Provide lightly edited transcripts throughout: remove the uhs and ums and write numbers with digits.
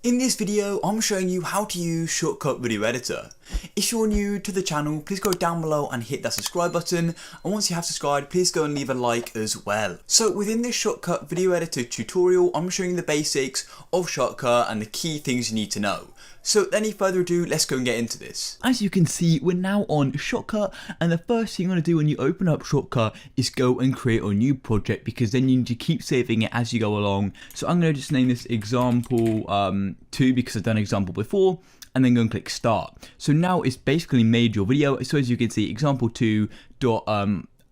In this video, I'm showing you how to use Shotcut Video Editor. If you're new to the channel, please go down below and hit that subscribe button. And once you have subscribed, please go and leave a like as well. So within this Shotcut Video Editor tutorial, I'm showing you the basics of Shotcut and the key things you need to know. So without any further ado, let's go and get into this. As you can see, we're now on Shotcut, and the first thing you want to do when you open up Shotcut is go and create a new project, because then you need to keep saving it as you go along. So I'm going to just name this example 2 because I've done example before, and then go and click start. So now it's basically made your video. So as you can see, example 2 dot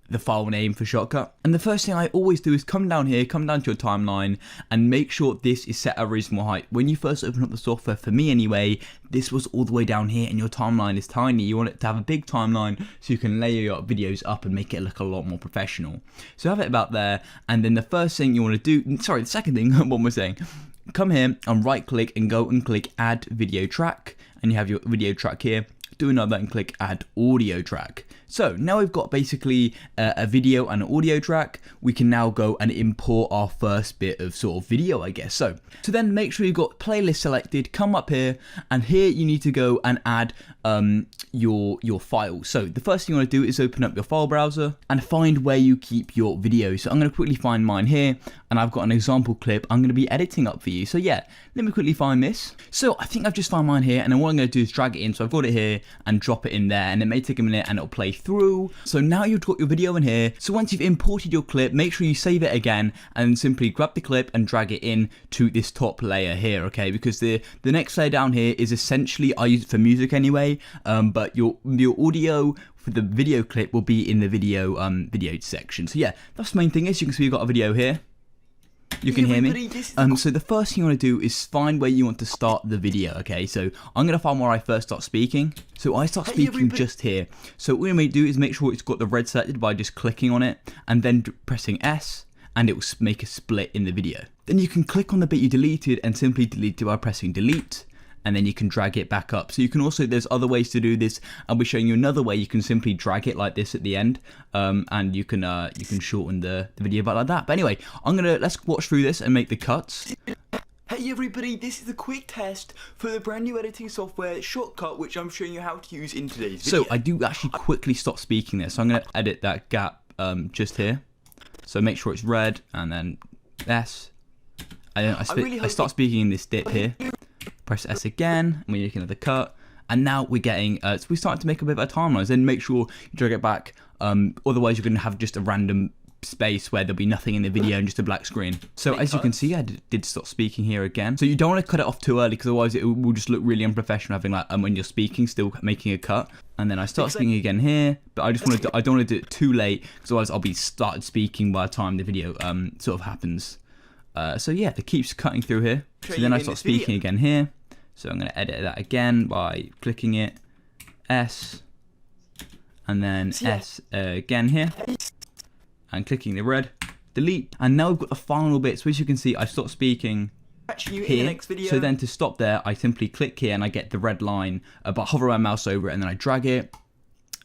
the file name for Shotcut. And the first thing I always do is come down here, come down to your timeline, and make sure this is set at a reasonable height. When you first open up the software, for me anyway, this was all the way down here and your timeline is tiny. You want it to have a big timeline so you can layer your videos up and make it look a lot more professional. So have it about there, and then the first thing you want to do, sorry, the second thing, what am I saying? Come here and right click and go and click add video track, and you have your video track here. Do another and click add audio track. So now we've got basically a video and an audio track. We can now go and import our first bit of sort of video, I guess. So then make sure you've got playlist selected, come up here, and here you need to go and add your file. So the first thing you want to do is open up your file browser and find where you keep your videos. So I'm going to quickly find mine here, and I've got an example clip I'm going to be editing up for you. So yeah, let me quickly find this. So I think I've just found mine here, and then what I'm going to do is drag it in. So I've got it here and drop it in there, and it may take a minute and it'll play through. So now you've got your video in here. So once you've imported your clip, make sure you save it again and simply grab the clip and drag it in to this top layer here, okay? Because the next layer down here is essentially, I use it for music anyway, but your audio for the video clip will be in the video section. So yeah, that's the main thing. Is you can see we've got a video here. You can hear me. So the first thing you want to do is find where you want to start the video, okay? So I'm going to find where I first start speaking. So I start speaking just here. So what we may do is make sure it's got the red selected by just clicking on it and then pressing S, and it will make a split in the video. Then you can click on the bit you deleted and simply delete it by pressing delete, and then you can drag it back up. So you can also, there's other ways to do this. I'll be showing you another way. You can simply drag it like this at the end, and you can shorten the video back like that. But anyway, let's watch through this and make the cuts. Hey everybody, this is the quick test for the brand new editing software Shotcut, which I'm showing you how to use in today's video. So I do actually quickly stop speaking there. So I'm going to edit that gap just here. So make sure it's red, and then S. I start speaking in this dip here. Press S again, and we're making another cut, and now we're getting, so we're starting to make a bit of a timeline. Then make sure you drag it back, otherwise you're going to have just a random space where there'll be nothing in the video and just a black screen. So as you can see, I did stop speaking here again. So you don't want to cut it off too early, because otherwise it will just look really unprofessional having like when you're speaking still making a cut. And then I start speaking again here, but I don't want to do it too late, because otherwise I'll be started speaking by the time the video sort of happens. So yeah, it keeps cutting through here. So then I start speaking again here. So I'm going to edit that again by clicking it, S, and then S again here, and clicking the red, delete. And now we've got the final bit. So as you can see, I stop speaking here. So then to stop there, I simply click here and I get the red line, but hover my mouse over it and then I drag it.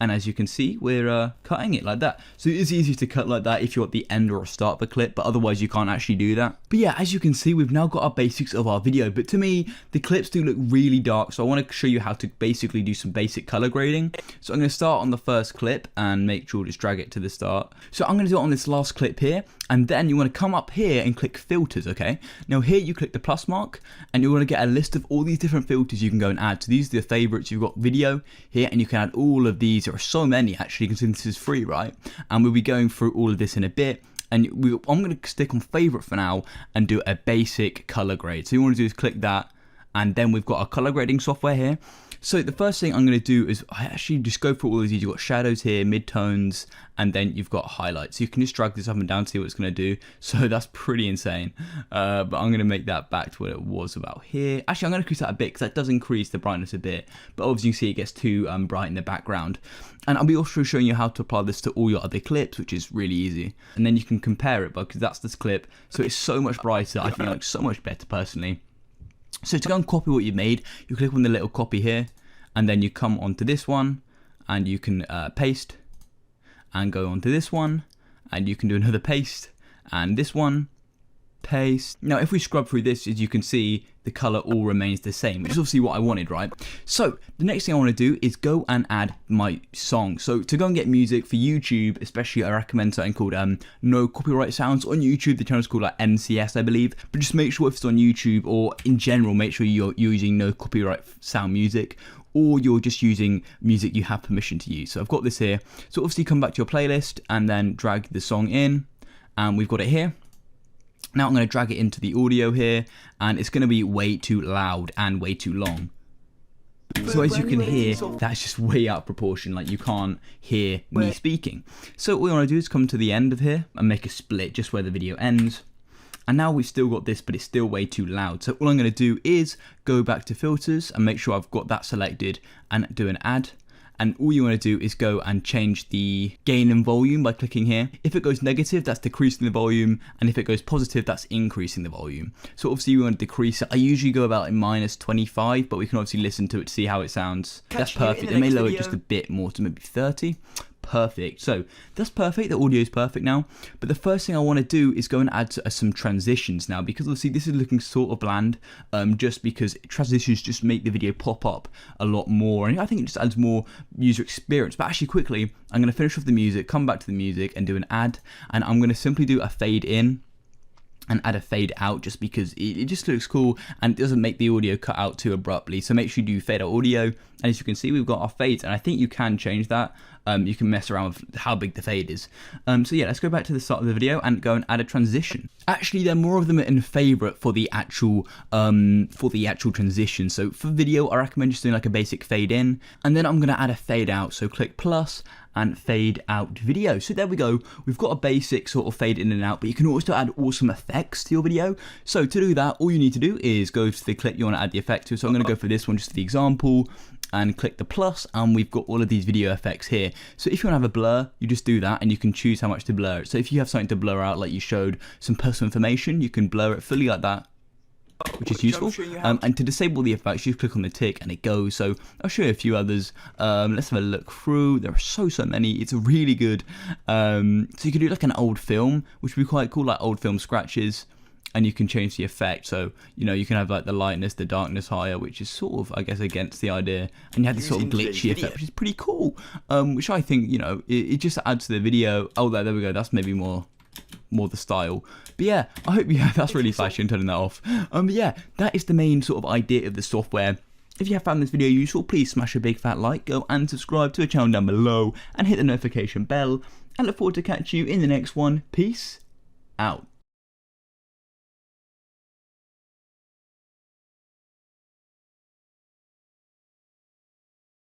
And as you can see, we're cutting it like that. So it is easy to cut like that if you're at the end or start of a clip, but otherwise you can't actually do that. But yeah, as you can see, we've now got our basics of our video. But to me, the clips do look really dark, so I want to show you how to basically do some basic color grading. So I'm going to start on the first clip and make sure just drag it to the start. So I'm going to do it on this last clip here, and then you want to come up here and click filters, okay? Now here you click the plus mark, and you want to get a list of all these different filters you can go and add. So these are the favorites. You've got video here, and you can add all of these. There are so many actually, considering this is free, right? And we'll be going through all of this in a bit. And I'm going to stick on favorite for now and do a basic color grade. So you want to do is click that, and then we've got our color grading software here. So the first thing I'm going to do is I actually just go through all of these. You've got shadows here, midtones, and then you've got highlights. You can just drag this up and down to see what it's going to do. So that's pretty insane. But I'm going to make that back to what it was about here. Actually, I'm going to increase that a bit, because that does increase the brightness a bit. But obviously you can see it gets too bright in the background. And I'll be also showing you how to apply this to all your other clips, which is really easy. And then you can compare it, because that's this clip. So it's so much brighter. I think it looks so much better personally. So to go and copy what you made, you click on the little copy here, and then you come onto this one, and you can paste, and go onto this one, and you can do another paste, and this one, paste. Now if we scrub through this, as you can see, the color all remains the same, which is obviously what I wanted, right? So the next thing I want to do is go and add my song. So to go and get music for YouTube, especially, I recommend something called no copyright sounds on YouTube. The channel's called like NCS, I believe, but just make sure if it's on YouTube or in general, make sure you're using no copyright sound music, or you're just using music you have permission to use. So I've got this here. So obviously come back to your playlist and then drag the song in, and we've got it here. Now I'm going to drag it into the audio here, and it's going to be way too loud and way too long. So as you can hear, that's just way out of proportion, like you can't hear me speaking. So what we want to do is come to the end of here and make a split just where the video ends. And now we've still got this, but it's still way too loud. So all I'm going to do is go back to filters and make sure I've got that selected and do an add. And all you want to do is go and change the gain and volume by clicking here. If it goes negative, that's decreasing the volume. And if it goes positive, that's increasing the volume. So obviously we want to decrease it. I usually go about in -25, but we can obviously listen to it to see how it sounds. That's perfect. I may lower it just a bit more to maybe 30. Perfect. So that's perfect. The audio is perfect now. But the first thing I want to do is go and add some transitions now, because obviously this is looking sort of bland, just because transitions just make the video pop up a lot more, and I think it just adds more user experience. But actually quickly, I'm going to finish off the music, come back to the music and do an add, and I'm going to simply do a fade in and add a fade out, just because it just looks cool and it doesn't make the audio cut out too abruptly. So make sure you do fade out audio, and as you can see, we've got our fades, and I think you can change that. You can mess around with how big the fade is. So yeah, let's go back to the start of the video and go and add a transition. Actually, there are more of them in favorite for the actual transition. So for video, I recommend just doing like a basic fade in, and then I'm gonna add a fade out. So click plus and fade out video. So there we go. We've got a basic sort of fade in and out, but you can also add awesome effects to your video. So to do that, all you need to do is go to the clip you want to add the effect to. So I'm going to go for this one, just for the example, and click the plus, and we've got all of these video effects here. So if you want to have a blur, you just do that, and you can choose how much to blur it. So if you have something to blur out, like you showed some personal information, you can blur it fully like that, which is useful. And to disable the effects, you click on the tick and it goes. So I'll show you a few others. Let's have a look through. There are so many. It's really good. So you can do like an old film, which would be quite cool, like old film scratches, and you can change the effect. So you can have like the lightness, the darkness higher, which is sort of, I guess, against the idea, and you have this sort of glitchy effect, which is pretty cool, which I think it just adds to the video. Oh, there we go. That's maybe more the style. But yeah, I hope that's really flashy, and turning that off. But yeah, that is the main sort of idea of the software. If you have found this video useful, please smash a big fat like, go and subscribe to the channel down below, and hit the notification bell, and look forward to catching you in the next one. Peace out.